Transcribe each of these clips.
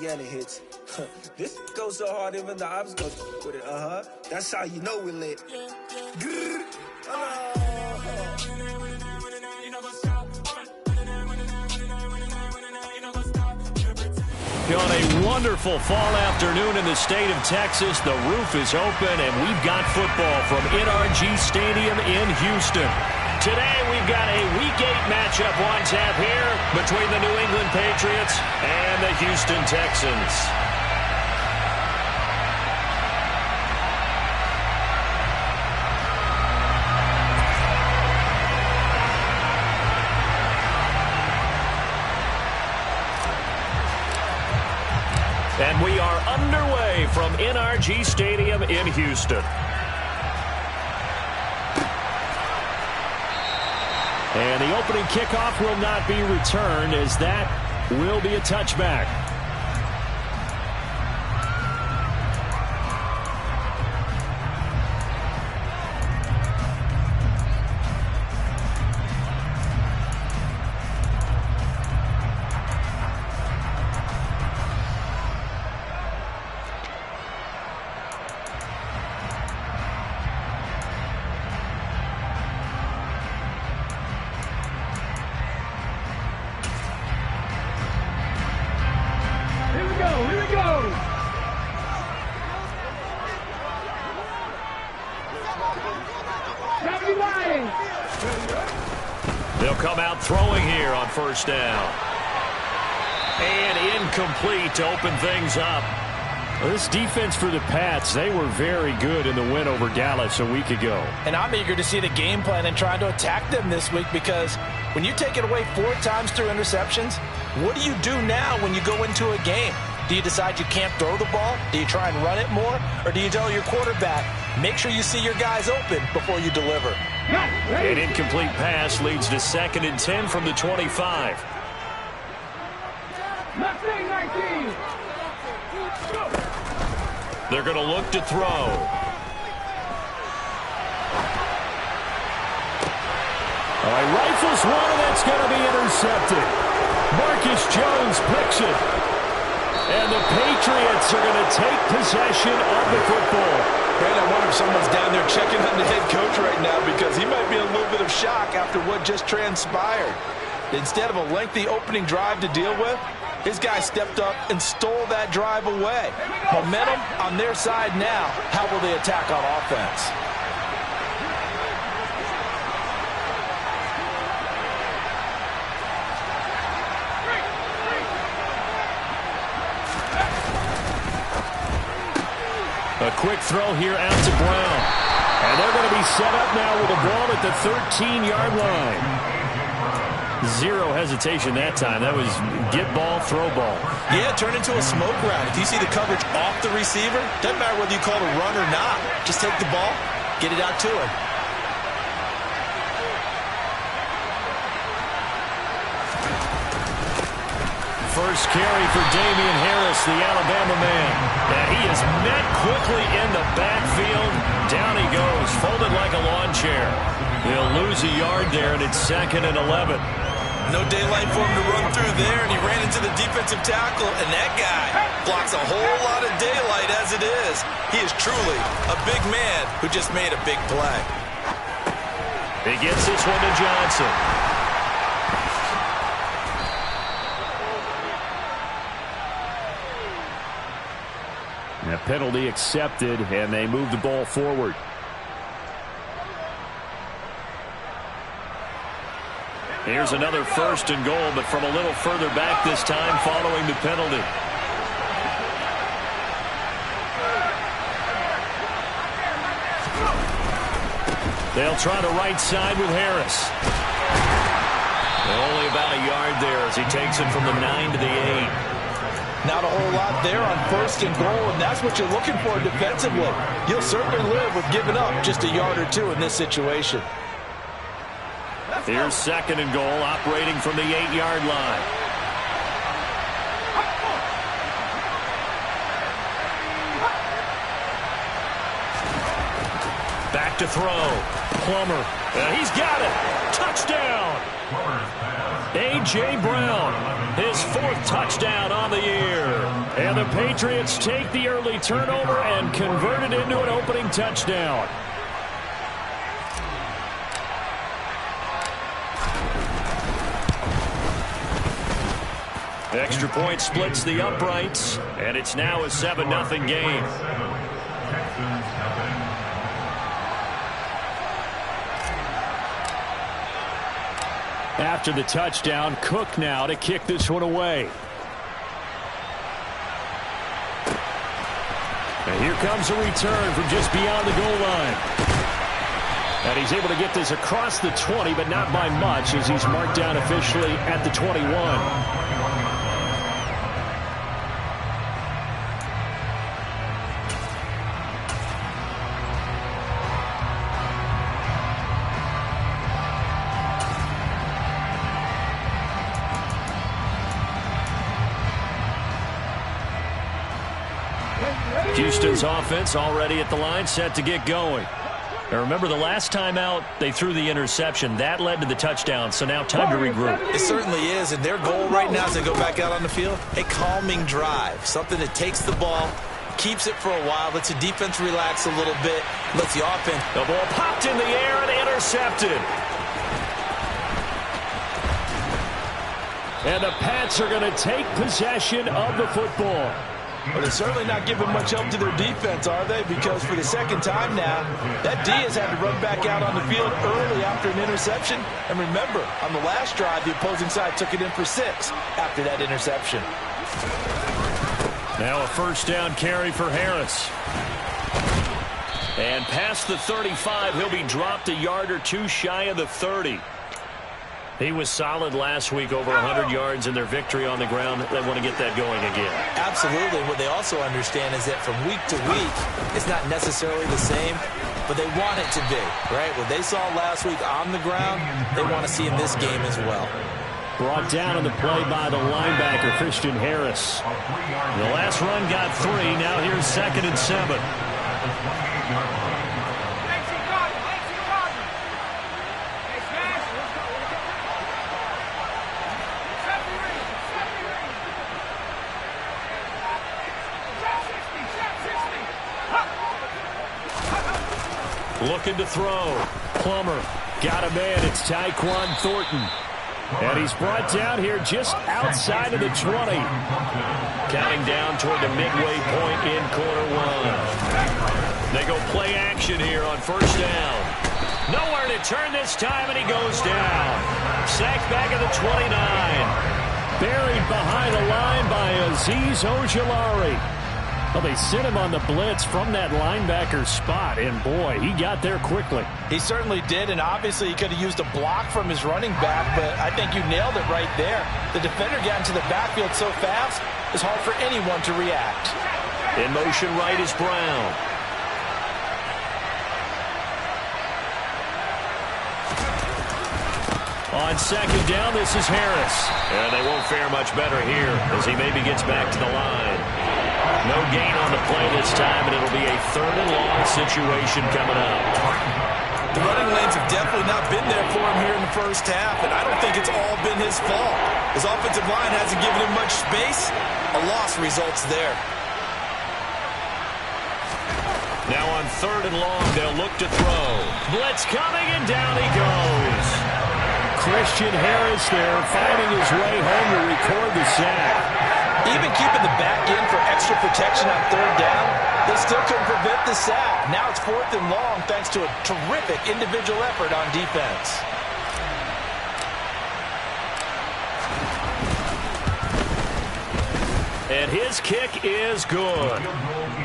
Yeah, it hits. This goes so hard, even the ops go with it. That's how you know we're lit. On a wonderful fall afternoon in the state of Texas, the roof is open, and we've got football from NRG Stadium in Houston. Today, we've got a Week 8 matchup on tap here between the New England Patriots and the Houston Texans. And we are underway from NRG Stadium in Houston. And the opening kickoff will not be returned, as that will be a touchback. They'll come out throwing here on first down. And incomplete to open things up. Well, this defense for the Pats, they were very good in the win over Dallas a week ago. And I'm eager to see the game plan and trying to attack them this week, because when you take it away 4 times through interceptions, what do you do now when you go into a game? Do you decide you can't throw the ball? Do you try and run it more? Or do you tell your quarterback, make sure you see your guys open before you deliver? An incomplete pass leads to 2nd and 10 from the 25. They're going to look to throw. All right, rifles one, and that's going to be intercepted. Marcus Jones picks it. And the Patriots are going to take possession of the football. Brandon, I wonder if someone's down there checking on the head coach right now, because he might be in a little bit of shock after what just transpired. Instead of a lengthy opening drive to deal with, his guy stepped up and stole that drive away. Momentum on their side now. How will they attack on offense? A quick throw here out to Brown. And they're going to be set up now with a ball at the 13-yard line. Zero hesitation that time. That was get ball, throw ball. Yeah, turn into a smoke round. If you see the coverage off the receiver, doesn't matter whether you call it a run or not. Just take the ball, get it out to him. First carry for Damian Harris, the Alabama man. And he is met quickly in the backfield. Down he goes, folded like a lawn chair. He'll lose a yard there, and it's 2nd and 11. No daylight for him to run through there, and he ran into the defensive tackle, and that guy blocks a whole lot of daylight as it is. He is truly a big man who just made a big play. He gets this one to Johnson. A penalty accepted, and they move the ball forward. Here's another 1st and goal, but from a little further back this time following the penalty. They'll try the right side with Harris. Only about a yard there as he takes it from the 9 to the 8. Not a whole lot there on 1st and goal, and that's what you're looking for defensively. You'll certainly live with giving up just a yard or 2 in this situation. Here's 2nd and goal, operating from the 8-yard line. Back to throw. Plummer. He's got it. Touchdown. A.J. Brown, his 4th touchdown on the year. And the Patriots take the early turnover and convert it into an opening touchdown. Extra point splits the uprights, and it's now a 7-0 game. After the touchdown, Cook now to kick this one away. And here comes a return from just beyond the goal line. And he's able to get this across the 20, but not by much, as he's marked down officially at the 21. Houston's offense already at the line, set to get going. Now remember, the last time out, they threw the interception. That led to the touchdown, so now time to regroup. It certainly is, and their goal right now as they go back out on the field, a calming drive, something that takes the ball, keeps it for a while, lets the defense relax a little bit, lets the offense. The ball popped in the air and intercepted. And the Pats are going to take possession of the football. Well, they're certainly not giving much help to their defense, are they? Because for the second time now, that D has had to run back out on the field early after an interception. And remember, on the last drive, the opposing side took it in for 6 after that interception. Now a first down carry for Harris. And past the 35, he'll be dropped a yard or two shy of the 30. He was solid last week, over 100 yards in their victory on the ground. They want to get that going again. Absolutely. What they also understand is that from week to week, it's not necessarily the same, but they want it to be, right? What they saw last week on the ground, they want to see in this game as well. Brought down on the play by the linebacker, Christian Harris. The last run got 3. Now here's 2nd and 7. Looking to throw. Plummer got a man. It's Tyquan Thornton. And he's brought down here just outside of the 20. Counting down toward the midway point in quarter 1. They go play action here on first down. Nowhere to turn this time, and he goes down. Sacked back at the 29. Buried behind the line by Azeez Ojulari. Well, they sent him on the blitz from that linebacker spot, and boy, he got there quickly. He certainly did, and obviously he could have used a block from his running back, but I think you nailed it right there. The defender got into the backfield so fast, it's hard for anyone to react. In motion right is Brown. On second down, this is Harris. And they won't fare much better here as he maybe gets back to the line. No gain on the play this time, and it'll be a 3rd and long situation coming up. The running lanes have definitely not been there for him here in the first half, and I don't think it's all been his fault. His offensive line hasn't given him much space. A loss results there. Now on 3rd and long, they'll look to throw. Blitz coming, and down he goes. Christian Harris there finding his way home to record the sack. Even keeping the back in for extra protection on 3rd down, they still couldn't prevent the sack. Now it's 4th and long thanks to a terrific individual effort on defense. And his kick is good.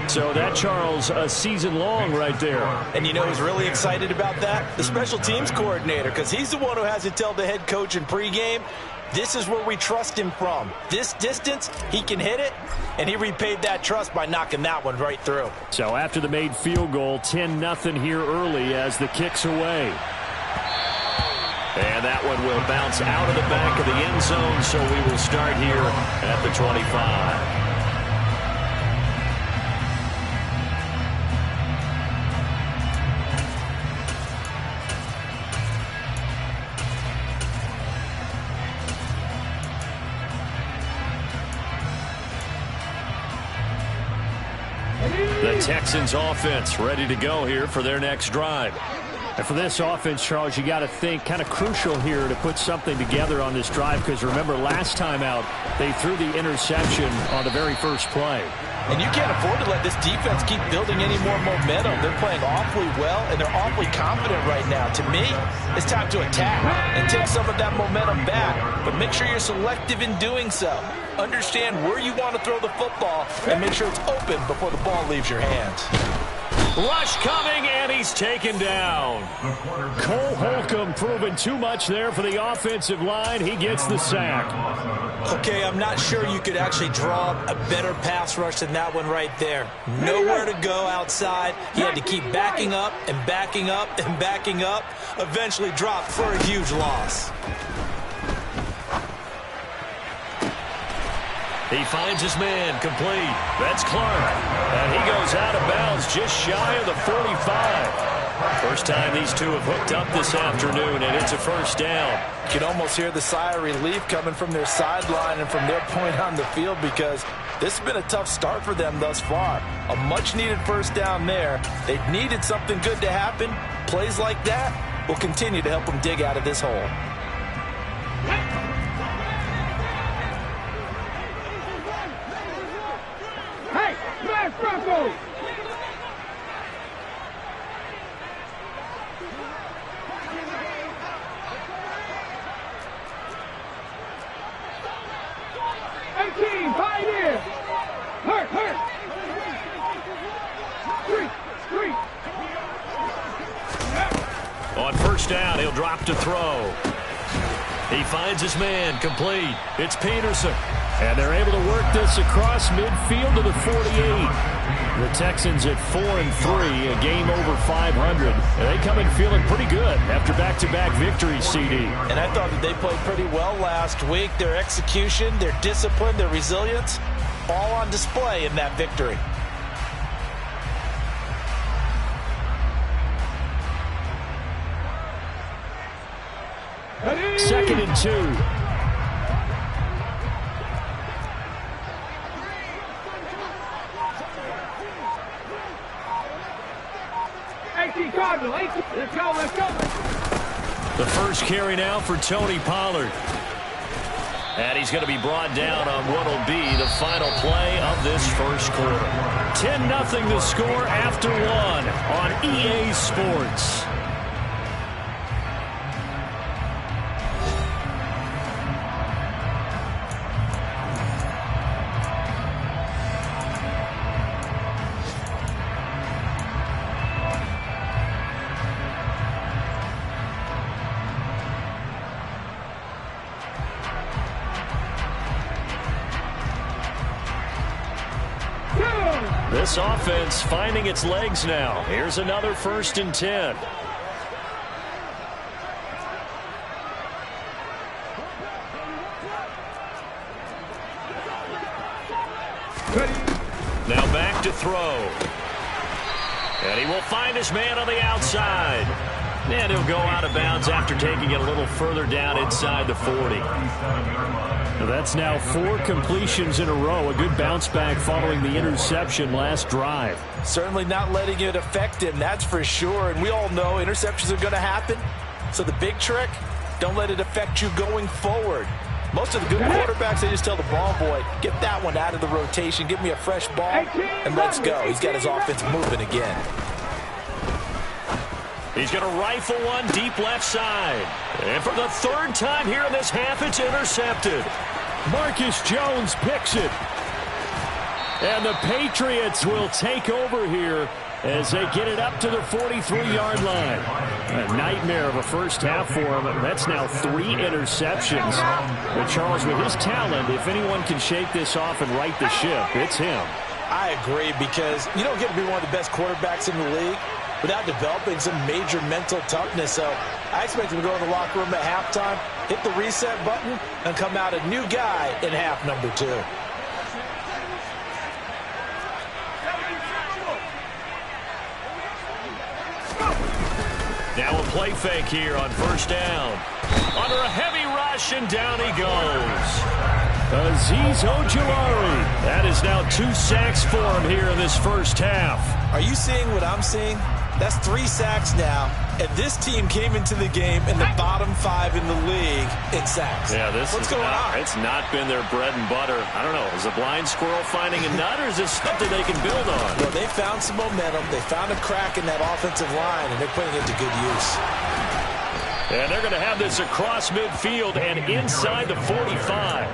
So that, Charles, a season long right there. And you know who's really excited about that? The special teams coordinator, because he's the one who has to tell the head coach in pregame, this is where we trust him from. This distance, he can hit it, and he repaid that trust by knocking that one right through. So after the made field goal, 10-0 here early as the kick's away. And that one will bounce out of the back of the end zone, so we will start here at the 25. The Texans offense ready to go here for their next drive. And for this offense, Charles, you got to think kind of crucial here to put something together on this drive, because remember last time out they threw the interception on the very first play. And you can't afford to let this defense keep building any more momentum. They're playing awfully well, and they're awfully confident right now. To me, it's time to attack and take some of that momentum back, but make sure you're selective in doing so. Understand where you want to throw the football and make sure it's open before the ball leaves your hands. Rush coming, and he's taken down. Cole Holcomb proving too much there for the offensive line. He gets the sack. Okay, I'm not sure you could actually draw a better pass rush than that one right there. Nowhere to go outside. He had to keep backing up and backing up and backing up. Eventually dropped for a huge loss. He finds his man complete. That's Clark. And he goes out of bounds just shy of the 45. First time these two have hooked up this afternoon, and it's a first down. You can almost hear the sigh of relief coming from their sideline and from their point on the field, because this has been a tough start for them thus far. A much-needed first down there. They've needed something good to happen. Plays like that will continue to help them dig out of this hole. Hey, smash Broncos! Pioneer! Hurt! Three! On first down, he'll drop to throw. He finds his man complete. It's Peterson. And they're able to work this across midfield to the 48. The Texans at 4-3, a game over 500. And they come in feeling pretty good after back-to-back victories, CD. And I thought that they played pretty well last week. Their execution, their discipline, their resilience, all on display in that victory. Second and 2. Let's go. The first carry now for Tony Pollard. And he's going to be brought down on what will be the final play of this first quarter. 10-0 the score after one on EA Sports. This offense finding its legs now. Here's another 1st and 10. Now back to throw. And he will find his man on the outside. And he'll go out of bounds after taking it a little further down inside the 40. That's now 4 completions in a row. A good bounce back following the interception last drive. Certainly not letting it affect him, that's for sure. And we all know interceptions are going to happen. So the big trick, don't let it affect you going forward. Most of the good quarterbacks, they just tell the ball boy, get that one out of the rotation, give me a fresh ball, and let's go. He's got his offense moving again. He's going to rifle one deep left side. And for the 3rd time here in this half, it's intercepted. Marcus Jones picks it. And the Patriots will take over here as they get it up to the 43-yard line. A nightmare of a first half for him. That's now 3 interceptions. But Charles, with his talent, if anyone can shake this off and right the ship, it's him. I agree, because you don't get to be one of the best quarterbacks in the league without developing some major mental toughness. So I expect him to go in the locker room at halftime, hit the reset button, and come out a new guy in half number 2. Now a play fake here on first down. Under a heavy rush, and down he goes. Azeez Ojulari. That is now 2 sacks for him here in this first half. Are you seeing what I'm seeing? That's 3 sacks now, and this team came into the game in the bottom 5 in the league in sacks. Yeah, What's going on? It's not been their bread and butter. I don't know. Is a blind squirrel finding a nut, or is this something they can build on? Well, they found some momentum. They found a crack in that offensive line, and they're putting it to good use. And they're going to have this across midfield and inside the 45.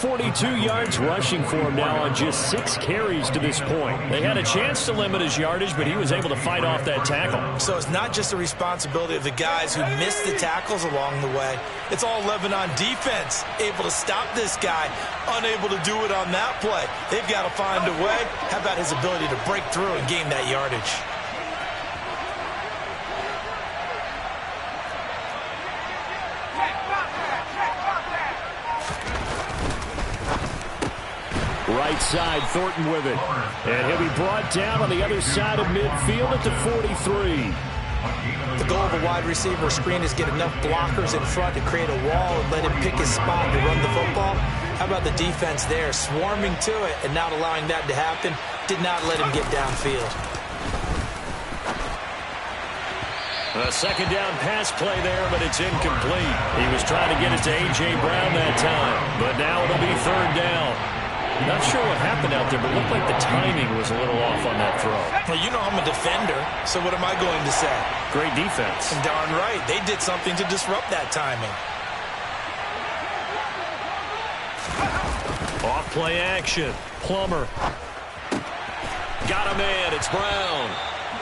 42 yards rushing for him now on just 6 carries to this point. They had a chance to limit his yardage, but he was able to fight off that tackle. So it's not just the responsibility of the guys who missed the tackles along the way. It's all Lebanon defense, able to stop this guy, unable to do it on that play. They've got to find a way. How about his ability to break through and gain that yardage? Right side, Thornton with it. And he'll be brought down on the other side of midfield at the 43. The goal of a wide receiver screen is get enough blockers in front to create a wall and let him pick his spot to run the football. How about the defense there, swarming to it and not allowing that to happen? Did not let him get downfield. A second down pass play there, but it's incomplete. He was trying to get it to A.J. Brown that time, but now it'll be 3rd down. Not sure what happened out there, but it looked like the timing was a little off on that throw. Well, you know I'm a defender, so what am I going to say? Great defense. And darn right, they did something to disrupt that timing. Off play action. Plummer. Got a man. It's Brown.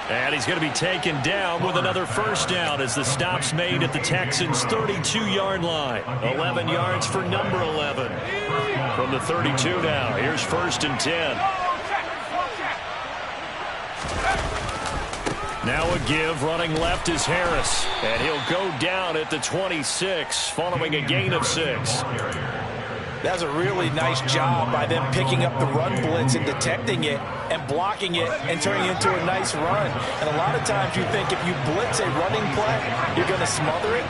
And he's going to be taken down with another first down as the stop's made at the Texans' 32-yard line. 11 yards for number 11. From the 32 now, here's 1st and 10. Now a give, running left is Harris. And he'll go down at the 26, following a gain of 6. That's a really nice job by them picking up the run blitz and detecting it and blocking it and turning it into a nice run. And a lot of times you think if you blitz a running play, you're going to smother it.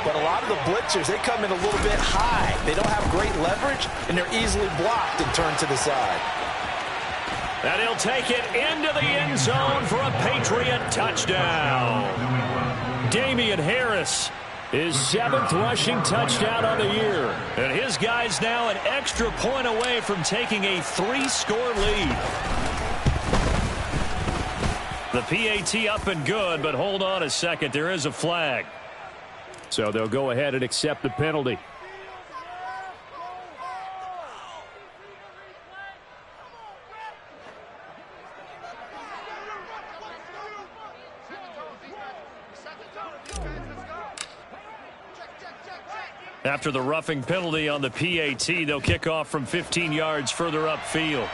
But a lot of the blitzers, they come in a little bit high. They don't have great leverage, and they're easily blocked and turned to the side. And he'll take it into the end zone for a Patriot touchdown. Damian Harris, his 7th rushing touchdown on the year. And his guys now an extra point away from taking a 3-score lead. The PAT up and good, but hold on a second. There is a flag. So they'll go ahead and accept the penalty. After the roughing penalty on the PAT, they'll kick off from 15 yards further upfield.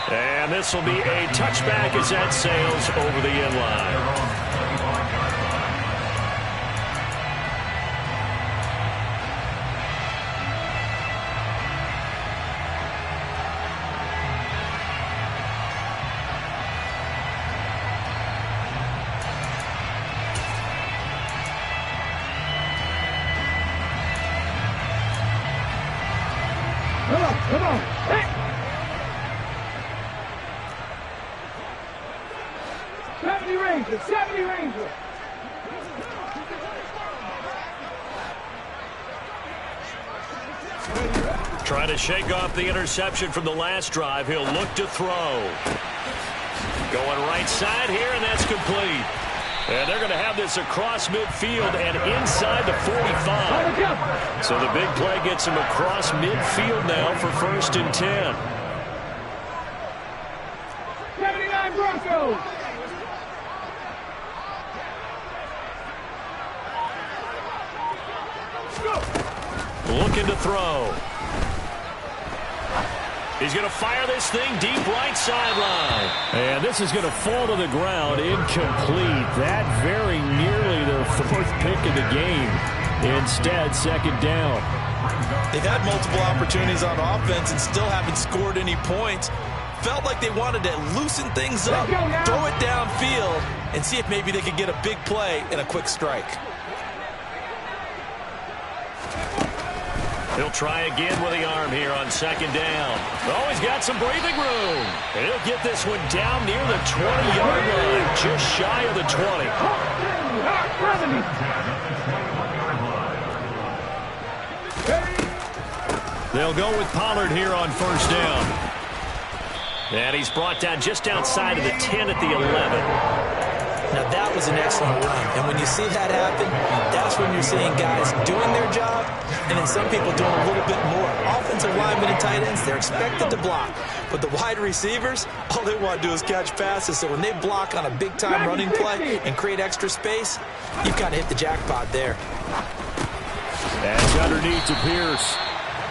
And this will be a touchback as that sails over the end line. Come on. Hey. 70 Rangers. 70 Rangers. Trying to shake off the interception from the last drive. He'll look to throw. Going right side here, and that's complete. And they're going to have this across midfield and inside the 45. So the big play gets him across midfield now for 1st and 10. 79 Broncos. Looking to throw. He's going to fire this thing deep right sideline. And this is going to fall to the ground incomplete. That very nearly their 4th pick of the game. Instead, 2nd down. They've had multiple opportunities on offense and still haven't scored any points. Felt like they wanted to loosen things up, throw it downfield, and see if maybe they could get a big play and a quick strike. He'll try again with the arm here on second down. Oh, he's got some breathing room. And he'll get this one down near the 20-yard line, just shy of the 20. They'll go with Pollard here on first down. And he's brought down just outside of the 10 at the 11. Now, that was an excellent run. And when you see that happen, that's when you're seeing guys doing their job and then some people doing a little bit more. Offensive linemen and tight ends, they're expected to block. But the wide receivers, all they want to do is catch passes. So when they block on a big-time running play and create extra space, you've got to hit the jackpot there. That's underneath to Pierce.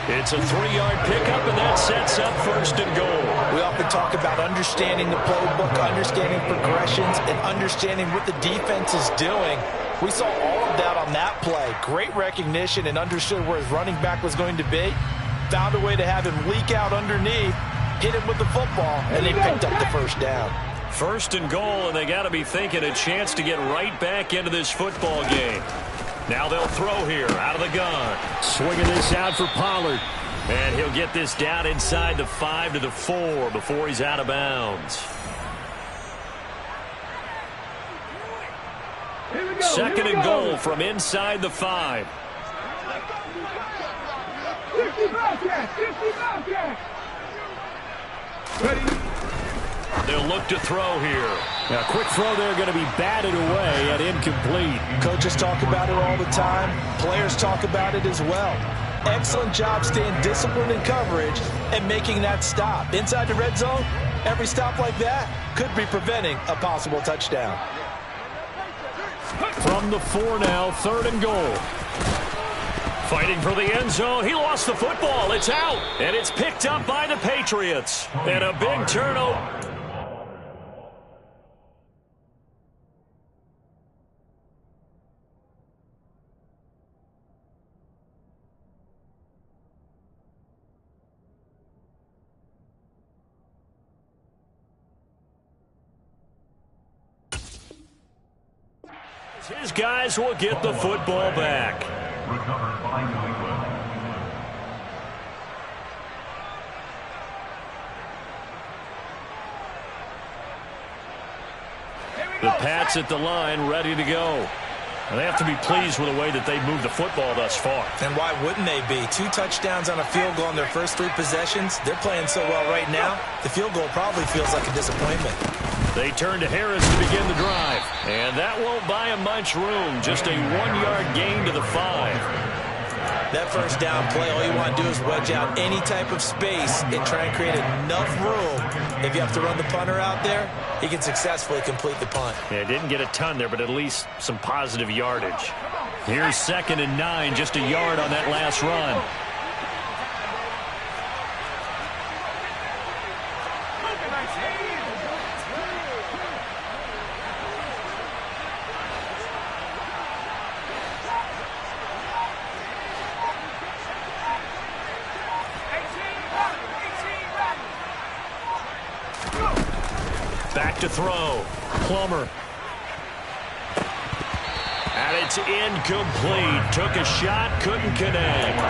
It's a 3-yard pickup, and that sets up first and goal. We often talk about understanding the playbook, understanding progressions, and understanding what the defense is doing. We saw all of that on that play. Great recognition and understood where his running back was going to be. Found a way to have him leak out underneath, hit him with the football, and they picked up the first down. First and goal, and they got to be thinking a chance to get right back into this football game. Now they'll throw here out of the gun. Swinging this out for Pollard. And he'll get this down inside the 5 to the 4 before he's out of bounds. Second and goal from inside the 5. 50 Bobcats! 50 Bobcats! Ready? They'll look to throw here. Now, a quick throw there going to be batted away and incomplete. Coaches talk about it all the time. Players talk about it as well. Excellent job staying disciplined in coverage and making that stop. Inside the red zone, every stop like that could be preventing a possible touchdown. From the 4 now, third and goal. Fighting for the end zone. He lost the football. It's out. And it's picked up by the Patriots. And a big turnover. His guys will get the football back. The Pats at the line, ready to go. And they have to be pleased with the way that they've moved the football thus far. And why wouldn't they be? 2 touchdowns on a field goal in their first 3 possessions. They're playing so well right now, the field goal probably feels like a disappointment. They turn to Harris to begin the drive. And that won't buy him much room. Just a 1-yard gain to the 5. That first down play, all you want to do is wedge out any type of space and try and create enough room. If you have to run the punter out there, he can successfully complete the punt. Yeah, didn't get a ton there, but at least some positive yardage. Here's 2nd and 9, just a yard on that last run. Back to throw. Plummer. And it's incomplete. Took a shot, couldn't connect.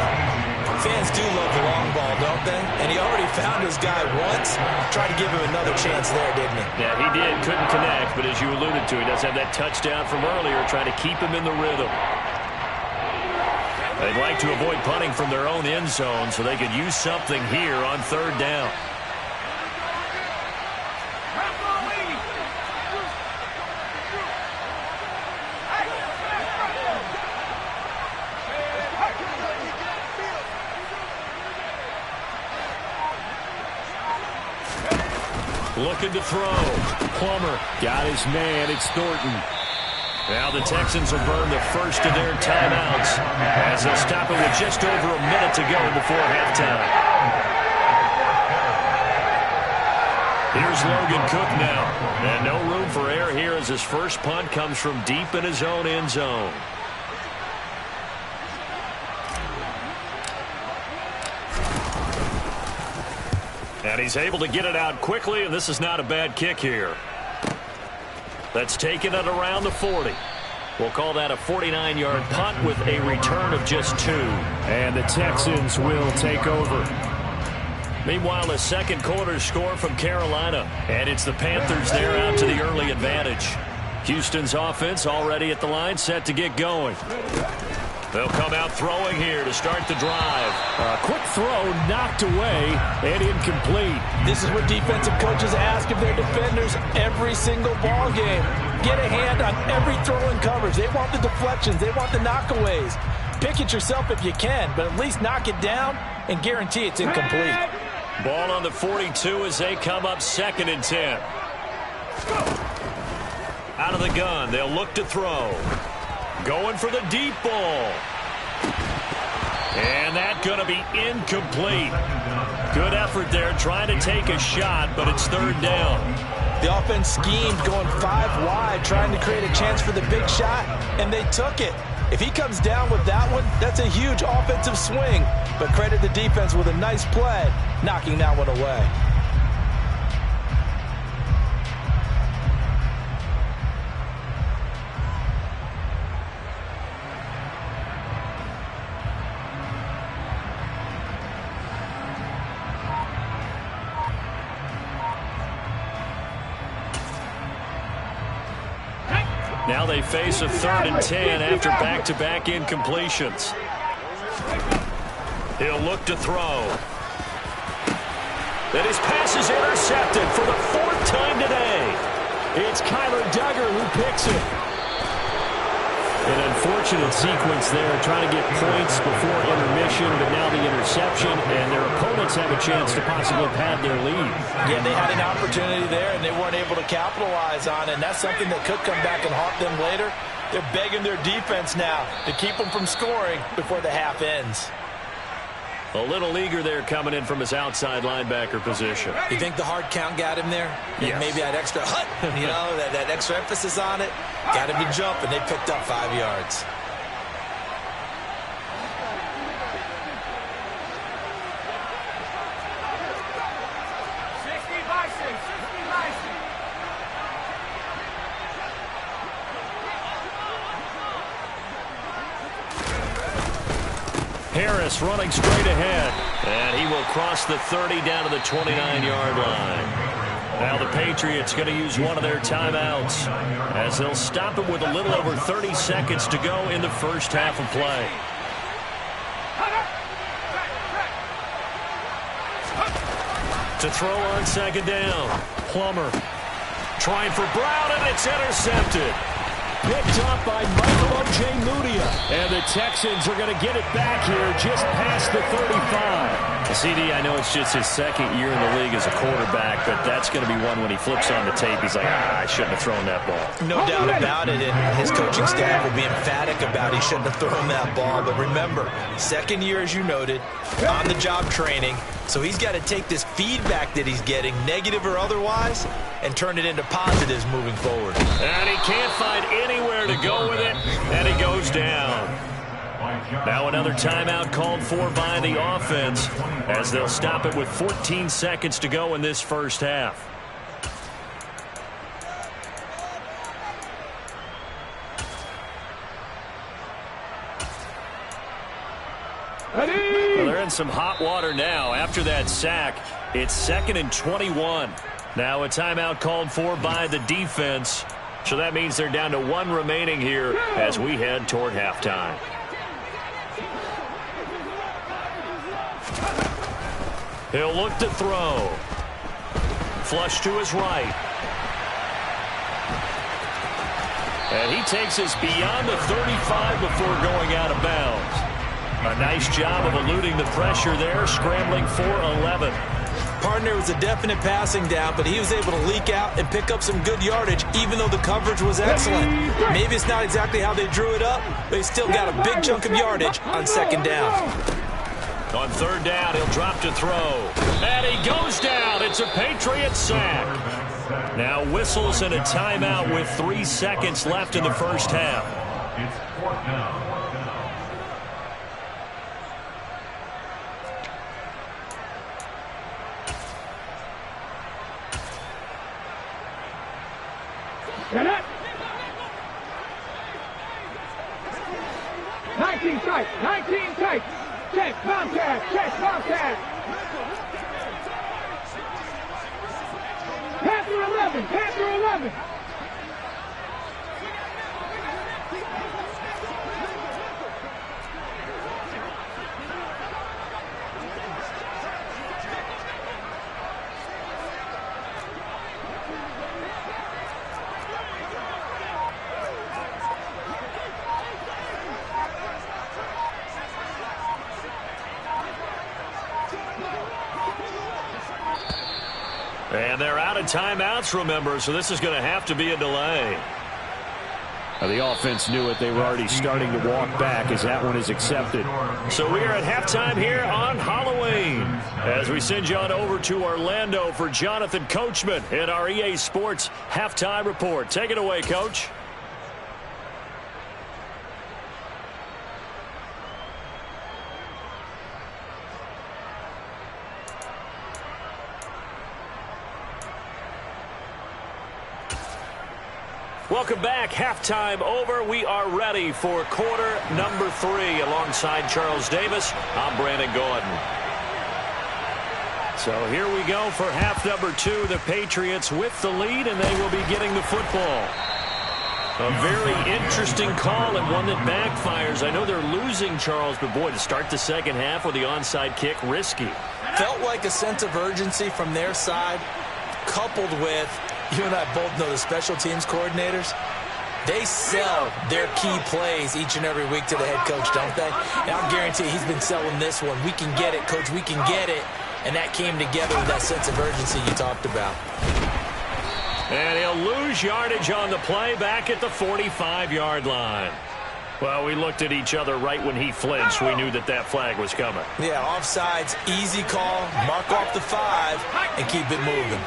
Fans do love the long ball, don't they? And he already found his guy once. Tried to give him another chance there, didn't he? Yeah, he did. Couldn't connect, but as you alluded to, he does have that touchdown from earlier, trying to keep him in the rhythm. They'd like to avoid punting from their own end zone so they could use something here on 3rd down. Looking to throw. Plummer got his man. It's Thornton. Now the Texans will burn the first of their timeouts as they'll stop it with just over a minute to go before halftime. Here's Logan Cook now. And no room for error here as his first punt comes from deep in his own end zone. And he's able to get it out quickly, and this is not a bad kick here. That's taken at around the 40. We'll call that a 49-yard punt with a return of just 2. And the Texans will take over. Meanwhile, a second quarter score from Carolina. And it's the Panthers there out to the early advantage. Houston's offense already at the line, set to get going. They'll come out throwing here to start the drive. A quick throw knocked away and incomplete. This is what defensive coaches ask of their defenders every single ball game. Get a hand on every throw in coverage. They want the deflections. They want the knockaways. Pick it yourself if you can, but at least knock it down and guarantee it's incomplete. Ball on the 42 as they come up 2nd and 10. Out of the gun, they'll look to throw. Going for the deep ball. And that's going to be incomplete. Good effort there trying to take a shot, but it's 3rd down. The offense schemed going 5 wide, trying to create a chance for the big shot, and they took it. If he comes down with that one, that's a huge offensive swing. But credit the defense with a nice play, knocking that one away. Now they face a 3rd and 10 after back-to-back incompletions. He'll look to throw. And his pass is intercepted for the 4th time today. It's Kyler Duggar who picks it. An unfortunate sequence there, trying to get points before intermission, but now the interception, and their opponents have a chance to possibly pad their lead. Yeah, they had an opportunity there, and they weren't able to capitalize on it, and that's something that could come back and haunt them later. They're begging their defense now to keep them from scoring before the half ends. A little eager there coming in from his outside linebacker position. You think the hard count got him there? Yes. Maybe that extra hut, you know, that extra emphasis on it. Got him to jump, and they picked up 5 yards. Harris running straight ahead. And he will cross the 30 down to the 29-yard line. Now the Patriots going to use one of their timeouts as they'll stop it with a little over 30 seconds to go in the first half of play. To throw on 2nd down. Plummer trying for Brown, and it's intercepted. Picked up by Michael Ojemudia. And the Texans are going to get it back here just past the 35. CD, I know it's just his 2nd year in the league as a quarterback, but that's going to be one when he flips on the tape, he's like, I shouldn't have thrown that ball. No doubt about it, and his coaching staff will be emphatic about he shouldn't have thrown that ball. But remember, 2nd year, as you noted, on-the-job training, so he's got to take this feedback that he's getting, negative or otherwise, and turn it into positives moving forward. And he can't find anywhere to go with it, and he goes down. Now another timeout called for by the offense as they'll stop it with 14 seconds to go in this first half. Well, they're in some hot water now. After that sack, it's 2nd and 21. Now a timeout called for by the defense. So that means they're down to 1 remaining here as we head toward halftime. He'll look to throw. Flush to his right. And he takes us beyond the 35 before going out of bounds. A nice job of eluding the pressure there, scrambling for 11. Partner was a definite passing down, but he was able to leak out and pick up some good yardage, even though the coverage was excellent. Maybe it's not exactly how they drew it up, but he still got a big chunk of yardage on 2nd down. On 3rd down, he'll drop to throw. And he goes down. It's a Patriot sack. Now whistles and a timeout with 3 seconds left in the first half. It's 4th down. 19 tight. 19 tight. Check, contact. Check, contact. Panther 11. Panther 11. And they're out of timeouts, remember, so this is going to have to be a delay. The offense knew it. They were already starting to walk back as that one is accepted. So we are at halftime here on Halloween as we send you on over to Orlando for Jonathan Coachman in our EA Sports Halftime Report. Take it away, Coach. Welcome back. Halftime over. We are ready for quarter number 3 alongside Charles Davis. I'm Brandon Gordon. So here we go for half number 2. The Patriots with the lead, and they will be getting the football. A very interesting call and one that backfires. I know they're losing, Charles, but boy, to start the second half with the onside kick, risky. Felt like a sense of urgency from their side, coupled with, you and I both know the special teams coordinators, they sell their key plays each and every week to the head coach, don't they? And I'll guarantee he's been selling this one. We can get it, coach, we can get it. And that came together with that sense of urgency you talked about. And he'll lose yardage on the play back at the 45-yard line. Well, we looked at each other right when he flinched. We knew that that flag was coming. Yeah, offsides, easy call, mark off the 5, and keep it moving.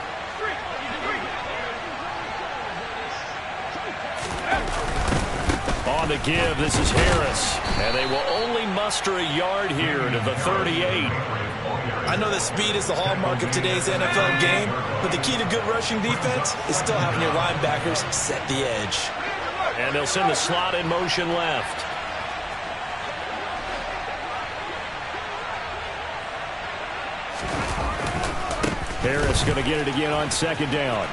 On the give, this is Harris. And they will only muster a yard here to the 38. I know that speed is the hallmark of today's NFL game, but the key to good rushing defense is still having your linebackers set the edge. And they'll send the slot in motion left. Harris going to get it again on second down.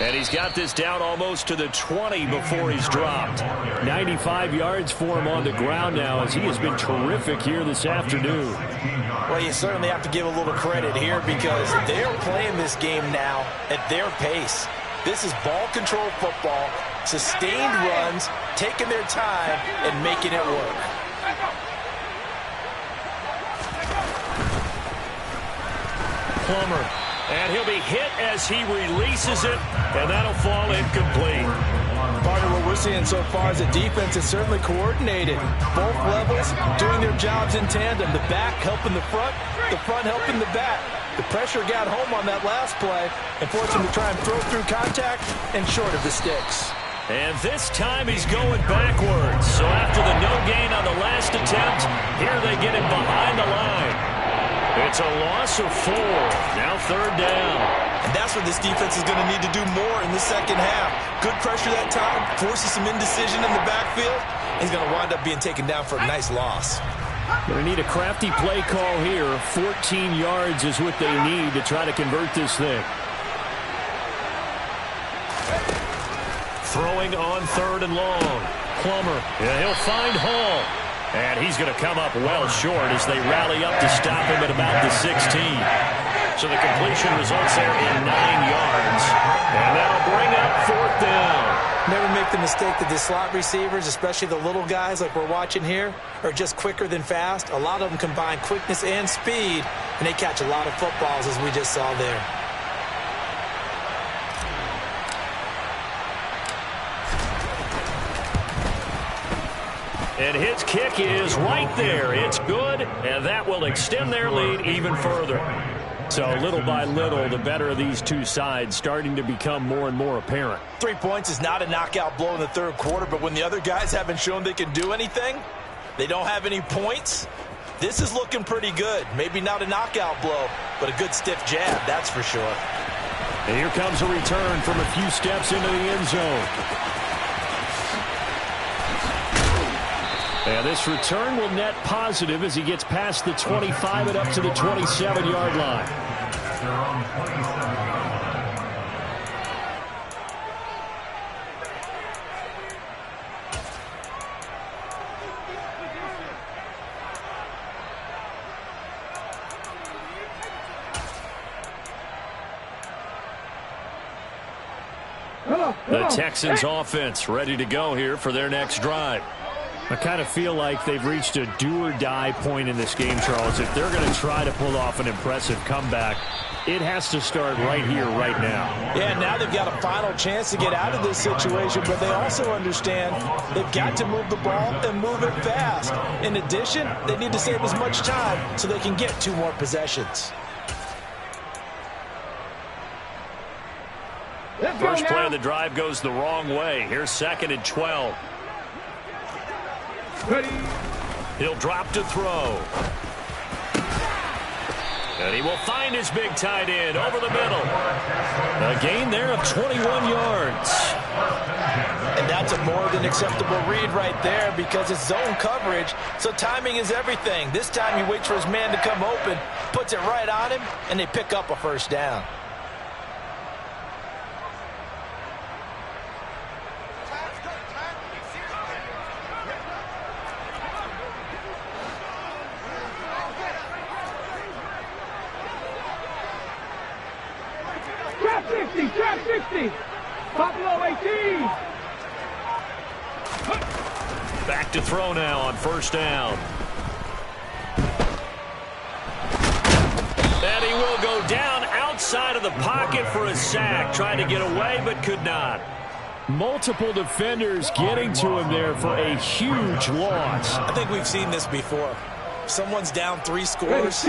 And he's got this down almost to the 20 before he's dropped. 95 yards for him on the ground now as he has been terrific here this afternoon. Well, you certainly have to give a little credit here because they're playing this game now at their pace. This is ball control football, sustained runs, taking their time and making it work. Plummer. And he'll be hit as he releases it, and that'll fall incomplete. Part of what we're seeing so far is the defense is certainly coordinated. Both levels doing their jobs in tandem. The back helping the front helping the back. The pressure got home on that last play and forced him to try and throw through contact and short of the sticks. And this time he's going backwards. So after the no gain on the last attempt, here they get him behind the line. It's a loss of 4. Now third down. And that's what this defense is going to need to do more in the second half. Good pressure that time, forces some indecision in the backfield. He's going to wind up being taken down for a nice loss. Going to need a crafty play call here. 14 yards is what they need to try to convert this thing. Throwing on third and long. Plummer. Yeah, he'll find Hall. And he's going to come up well short as they rally up to stop him at about the 16. So the completion results there in 9 yards. And that'll bring up fourth down. Never make the mistake that the slot receivers, especially the little guys like we're watching here, are just quicker than fast. A lot of them combine quickness and speed, and they catch a lot of footballs as we just saw there. And his kick is right there. It's good, and that will extend their lead even further. So little by little, the better of these two sides starting to become more and more apparent. 3 points is not a knockout blow in the third quarter, but when the other guys haven't shown they can do anything, they don't have any points, this is looking pretty good. Maybe not a knockout blow, but a good stiff jab, that's for sure. And here comes a return from a few steps into the end zone. And this return will net positive as he gets past the 25 and up to the 27-yard line. The Texans offense ready to go here for their next drive. I kind of feel like they've reached a do-or-die point in this game, Charles. If they're going to try to pull off an impressive comeback, it has to start right here, right now. Yeah, now they've got a final chance to get out of this situation, but they also understand they've got to move the ball and move it fast. In addition, they need to save as much time so they can get 2 more possessions. First play of the drive goes the wrong way. Here's 2nd and 12. He'll drop to throw. And he will find his big tight end over the middle. A gain there of 21 yards. And that's a more than acceptable read right there because it's zone coverage, so timing is everything. This time he waits for his man to come open, puts it right on him, and they pick up a first down. Trap 60. Buffalo 18. Back to throw now on first down. And he will go down outside of the pocket for a sack. Trying to get away, but could not. Multiple defenders getting to him there for a huge loss. I think we've seen this before. Someone's down 3 scores.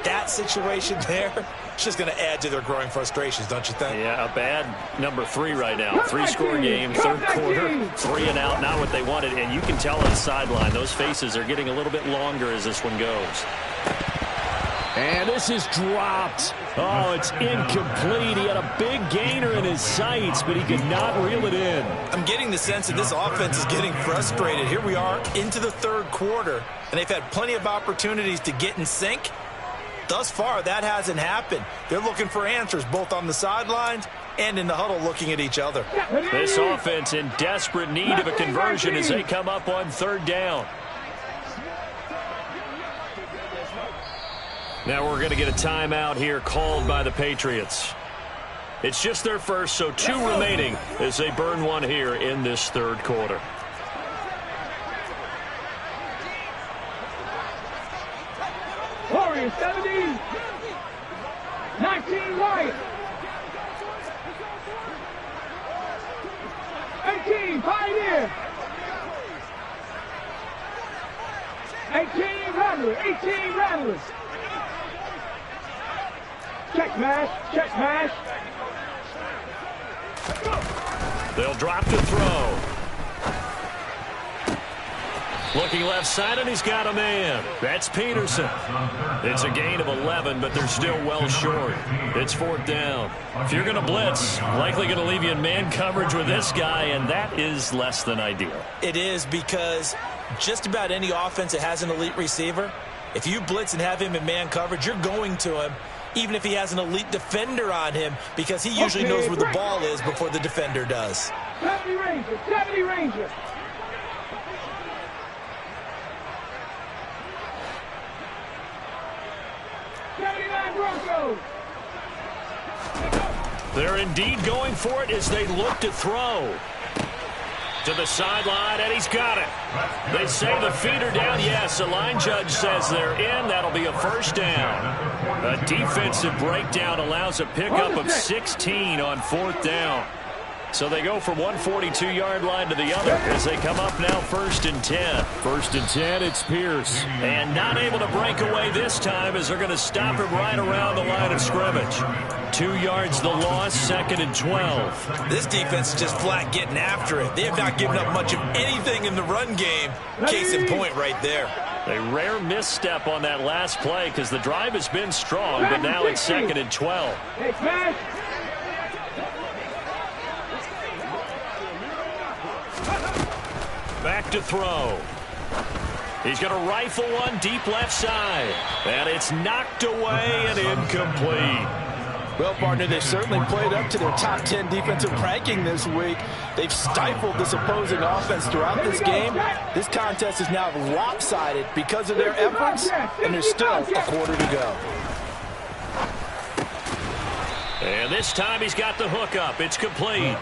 That situation there, it's just going to add to their growing frustrations, don't you think? Yeah, a bad number 3 right now. 3-score game, 3rd quarter, 3 and out, not what they wanted. And you can tell on the sideline, those faces are getting a little bit longer as this one goes. And this is dropped. Oh, it's incomplete. He had a big gainer in his sights, but he could not reel it in. I'm getting the sense that this offense is getting frustrated. Here we are into the 3rd quarter, and they've had plenty of opportunities to get in sync. Thus far, that hasn't happened. They're looking for answers both on the sidelines and in the huddle looking at each other. This offense in desperate need of a conversion as they come up on 3rd down. Now we're going to get a timeout here called by the Patriots. It's just their first, so 2 remaining as they burn one here in this 3rd quarter. Warriors 70. 19 Wyatt. 18 Pioneer. 18 Rattlers. 18 Rattlers. Check mash. Check mash. They'll drop to throw. Looking left side, and he's got a man. That's Peterson. It's a gain of 11, but they're still well short. It's 4th down. If you're going to blitz, likely going to leave you in man coverage with this guy, and that is less than ideal. It is because just about any offense that has an elite receiver, if you blitz and have him in man coverage, you're going to him, even if he has an elite defender on him, because he usually knows where the ball is before the defender does. 70 Ranger. 70 Ranger. They're indeed going for it as they look to throw. To the sideline, and he's got it. They say the feet are down. Yes, the line judge says they're in. That'll be a first down. A defensive breakdown allows a pickup of 16 on 4th down. So they go from 142-yard line to the other as they come up now 1st and 10. 1st and 10, it's Pierce. And not able to break away this time as they're going to stop him right around the line of scrimmage. 2 yards the loss, 2nd and 12. This defense is just flat getting after it. They have not given up much of anything in the run game. Case in point right there. A rare misstep on that last play because the drive has been strong, but now it's 2nd and 12. Back to throw. He's going to rifle one deep left side. And it's knocked away and incomplete. Well, partner, they've certainly played up to their top 10 defensive ranking this week. They've stifled this opposing offense throughout this game. This contest is now lopsided because of their efforts, and there's still a quarter to go. And this time he's got the hook up. It's complete.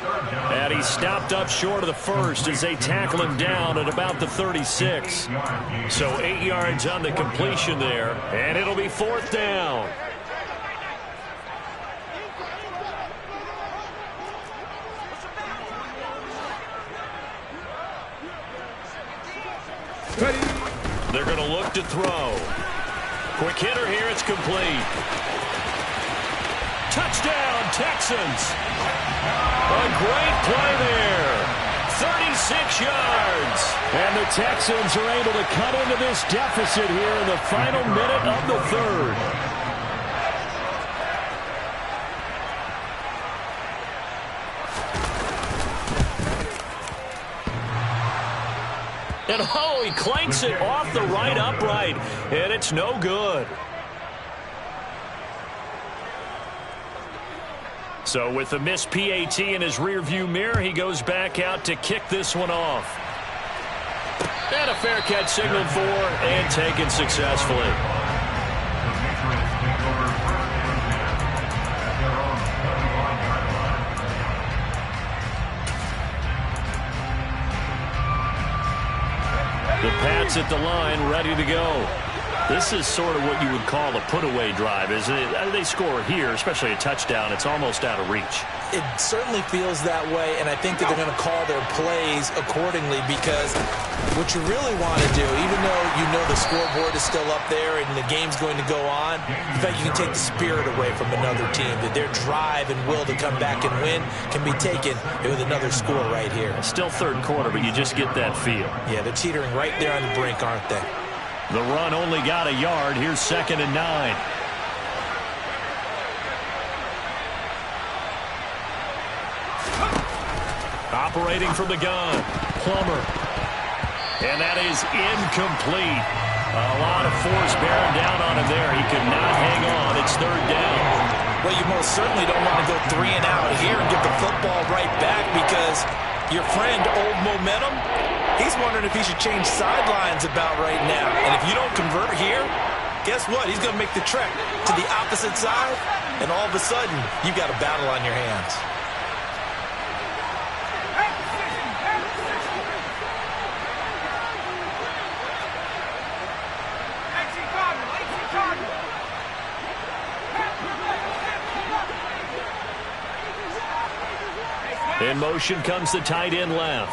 And he's stopped up short of the first as they tackle him down at about the 36. So 8 yards on the completion there, and it'll be 4th down. They're going to look to throw. Quick hitter here. It's complete. Touchdown, Texans. A great play there. 36 yards. And the Texans are able to cut into this deficit here in the final minute of the third. And oh, he clanks it off the right upright, and it's no good. So with the missed PAT in his rearview mirror, he goes back out to kick this one off. And a fair catch signaled for and taken successfully. The Pats at the line, ready to go. This is sort of what you would call a put-away drive, isn't it? They score here, especially a touchdown. It's almost out of reach. It certainly feels that way, and I think that they're going to call their plays accordingly, because what you really want to do, even though you know the scoreboard is still up there and the game's going to go on, in fact, you can take the spirit away from another team, that their drive and will to come back and win can be taken with another score right here. Still third quarter, but you just get that feel. Yeah, they're teetering right there on the brink, aren't they? The run only got a yard. Here's 2nd and 9. Operating from the gun, Plummer. And that is incomplete. A lot of force bearing down on him there. He could not hang on. It's 3rd down. Well, you most certainly don't want to go 3 and out here and give the football right back, because your friend, Old Momentum, he's wondering if he should change sidelines about right now. And if you don't convert here, guess what? He's going to make the trek to the opposite side, and all of a sudden, you've got a battle on your hands. In motion comes the tight end left.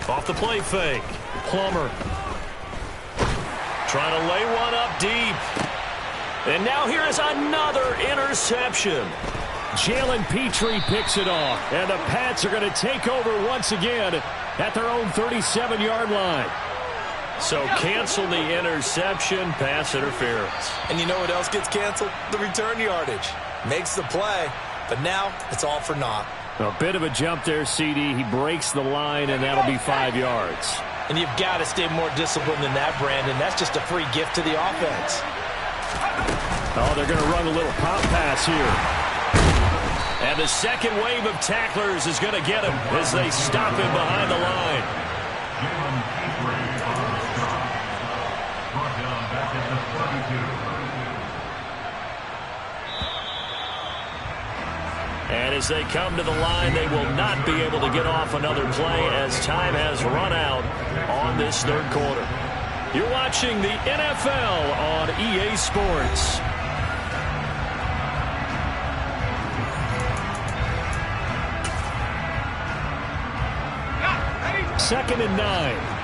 Off the play fake. Plummer. Trying to lay one up deep. And now here is another interception. Jalen Petrie picks it off. And the Pats are going to take over once again at their own 37-yard line. So cancel the interception, pass interference. And you know what else gets canceled? The return yardage. Makes the play, but now it's all for naught. A bit of a jump there, CD. He breaks the line, and that'll be 5 yards. And you've got to stay more disciplined than that, Brandon. That's just a free gift to the offense. Oh, they're going to run a little pop pass here. And the second wave of tacklers is going to get him as they stop him behind the line. Brought down back at the 32. And as they come to the line, they will not be able to get off another play as time has run out on this 3rd quarter. You're watching the NFL on EA Sports. Second and 9.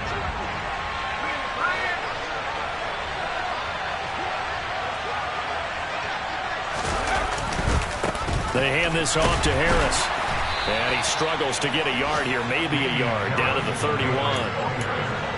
They hand this off to Harris. And he struggles to get a yard here, maybe a yard, down to the 31.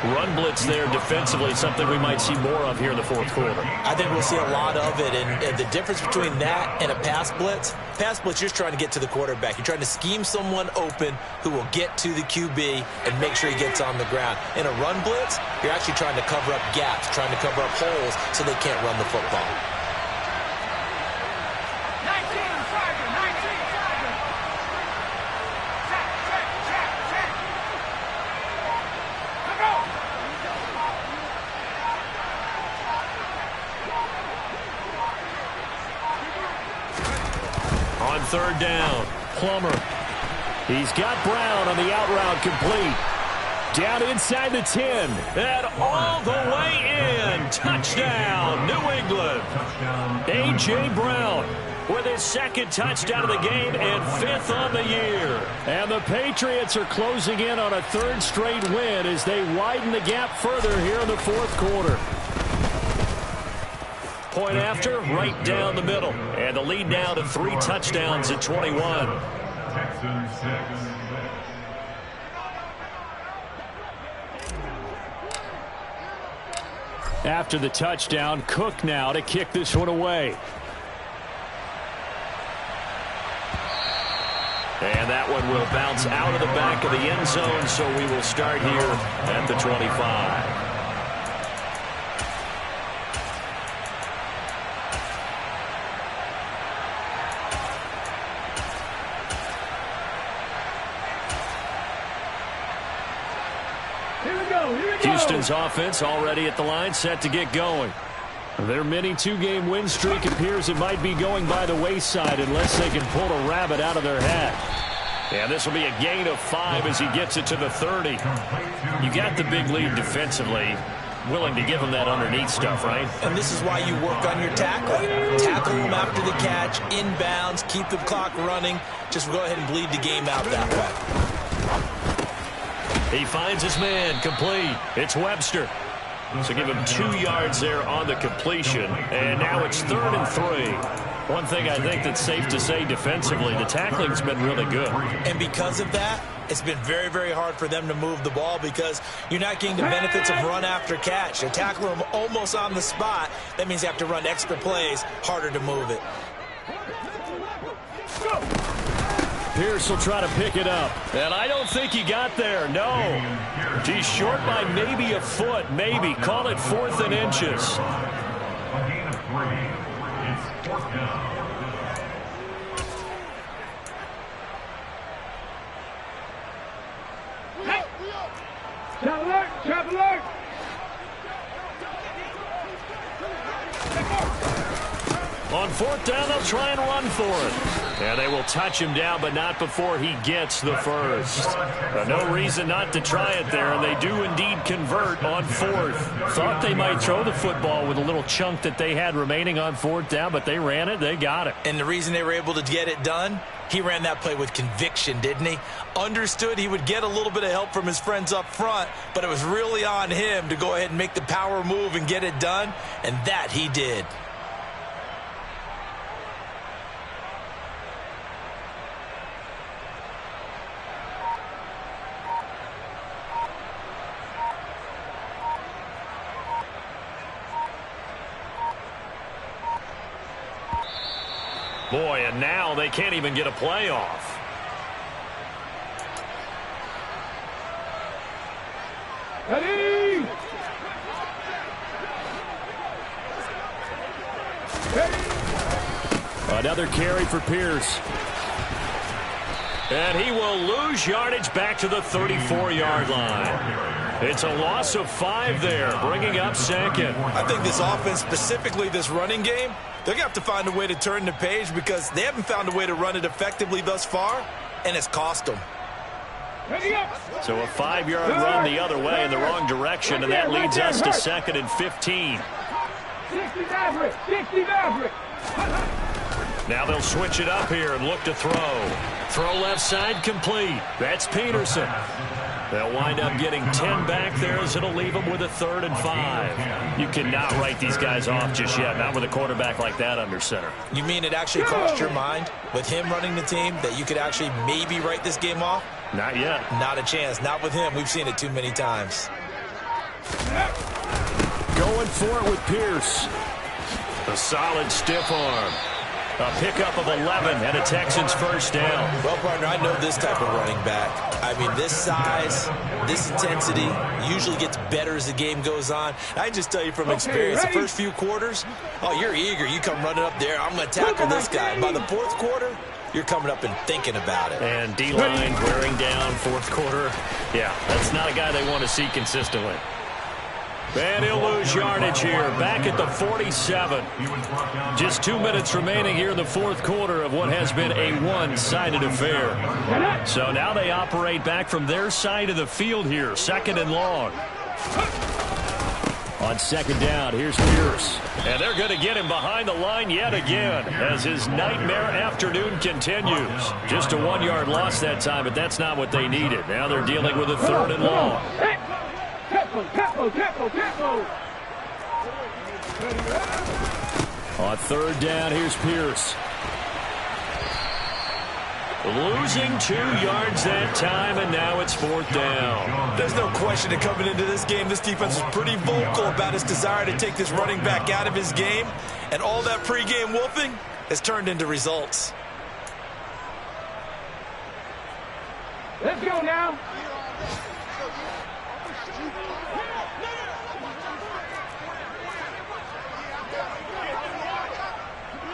Run blitz there defensively, something we might see more of here in the fourth quarter. I think we'll see a lot of it, and the difference between that and a pass blitz, you're just trying to get to the quarterback. You're trying to scheme someone open who will get to the QB and make sure he gets on the ground. In a run blitz, you're actually trying to cover up gaps, trying to cover up holes so they can't run the football. On third down, Plummer. He's got Brown on the out route complete. Down inside the 10. And all the way in. Touchdown, New England. A.J. Brown with his second touchdown of the game and 5th on the year. And the Patriots are closing in on a 3rd straight win as they widen the gap further here in the fourth quarter. Point after, right down the middle. And the lead now to 3 touchdowns at 21. After the touchdown, Cook now to kick this one away. And that one will bounce out of the back of the end zone, so we will start here at the 25. Houston's offense already at the line, set to get going. Their mini 2-game win streak appears it might be going by the wayside unless they can pull a rabbit out of their hat. And this will be a gain of 5 as he gets it to the 30. You got the big lead defensively. Willing to give him that underneath stuff, right? And this is why you work on your tackling. Tackle him after the catch, inbounds, keep the clock running. Just go ahead and bleed the game out that way. He finds his man, complete. It's Webster. So give him 2 yards there on the completion. And now it's 3rd and 3. One thing I think that's safe to say defensively, the tackling's been really good. And because of that, it's been very, very hard for them to move the ball because you're not getting the benefits of run after catch. You tackle them almost on the spot. That means you have to run extra plays, harder to move it. Pierce will try to pick it up. And I don't think he got there, no. He's short by maybe a foot, maybe. Call it 4th and inches. A gain of 3. It's 4th down. Trap alert! Trap alert! On 4th down, they'll try and run for it. And they will touch him down, but not before he gets the first. No reason not to try it there, and they do indeed convert on 4th. Thought they might throw the football with a little chunk that they had remaining on 4th down, but they ran it, they got it. And the reason they were able to get it done, he ran that play with conviction, didn't he? Understood he would get a little bit of help from his friends up front, but it was really on him to go ahead and make the power move and get it done, and that he did. Boy, and now they can't even get a play off. Ready! Another carry for Pierce. And he will lose yardage back to the 34-yard line. It's a loss of 5 there, bringing up 2nd. I think this offense, specifically this running game, they're going to have to find a way to turn the page because they haven't found a way to run it effectively thus far, and it's cost them. So a 5-yard run the other way in the wrong direction, and that leads us to 2nd and 15. 60 Maverick! 60 Maverick! Now they'll switch it up here and look to throw. Throw left side complete. That's Peterson. They'll wind up getting 10 back there as it'll leave them with a 3rd and 5. You cannot write these guys off just yet, not with a quarterback like that under center. You mean it actually crossed your mind with him running the team that you could actually maybe write this game off? Not yet. Not a chance. Not with him. We've seen it too many times. Going for it with Pierce. A solid stiff arm. A pickup of 11 and a Texans first down. Well, partner, I know this type of running back. I mean, this size, this intensity usually gets better as the game goes on. I just tell you from experience, the first few quarters, oh, you're eager. You come running up there, I'm going to tackle this guy. By the fourth quarter, you're coming up and thinking about it. And D-line wearing down fourth quarter. Yeah, that's not a guy they want to see consistently. And he'll lose yardage here, back at the 47. Just 2 minutes remaining here in the fourth quarter of what has been a one-sided affair. So now they operate back from their side of the field here, second and long. On second down, here's Pierce. And they're going to get him behind the line yet again as his nightmare afternoon continues. Just a 1-yard loss that time, but that's not what they needed. Now they're dealing with a third and long. On third down, here's Pierce. Losing 2 yards that time, and now it's fourth down. There's no question that coming into this game, this defense was pretty vocal about its desire to take this running back out of his game, and all that pregame wolfing has turned into results. Let's go now.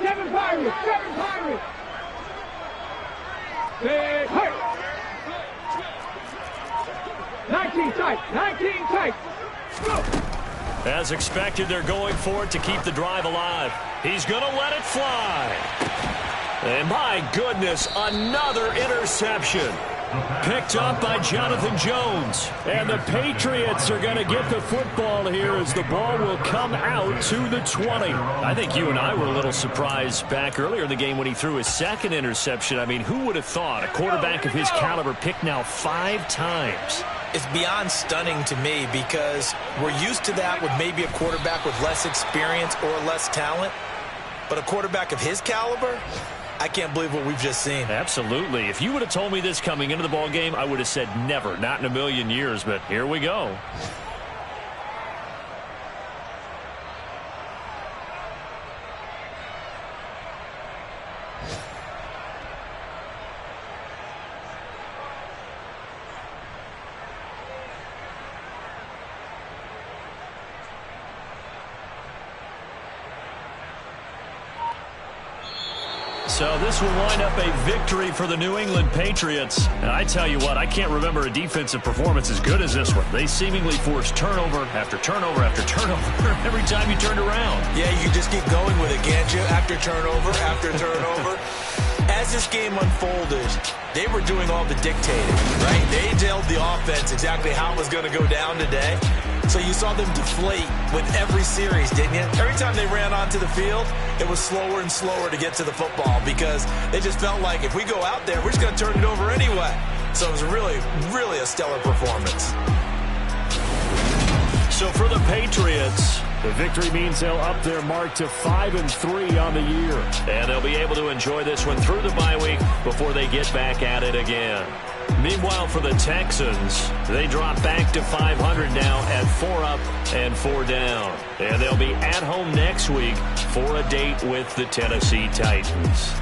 Seven Pirates. Big hurt. 19 tight. Go. As expected, they're going for it to keep the drive alive. He's going to let it fly. And my goodness, another interception. Picked up by Jonathan Jones. And the Patriots are going to get the football here as the ball will come out to the 20. I think you and I were a little surprised back earlier in the game when he threw his second interception. I mean, who would have thought a quarterback of his caliber picked now 5 times? It's beyond stunning to me because we're used to that with maybe a quarterback with less experience or less talent. But a quarterback of his caliber, I can't believe what we've just seen. Absolutely. If you would have told me this coming into the ball game, I would have said never, not in a million years, but here we go. So this will wind up a victory for the New England Patriots. And I tell you what, I can't remember a defensive performance as good as this one. They seemingly forced turnover after turnover after turnover every time you turned around. Yeah, you just keep going with it, can't you? After turnover after turnover. As this game unfolded, they were doing all the dictating, right? They told the offense exactly how it was going to go down today. So you saw them deflate with every series, didn't you? Every time they ran onto the field, it was slower and slower to get to the football because they just felt like if we go out there, we're just going to turn it over anyway. So it was really, really a stellar performance. So for the Patriots, the victory means they'll up their mark to 5-3 on the year. And they'll be able to enjoy this one through the bye week before they get back at it again. Meanwhile, for the Texans, they drop back to 500 now at 4 up and 4 down. And they'll be at home next week for a date with the Tennessee Titans.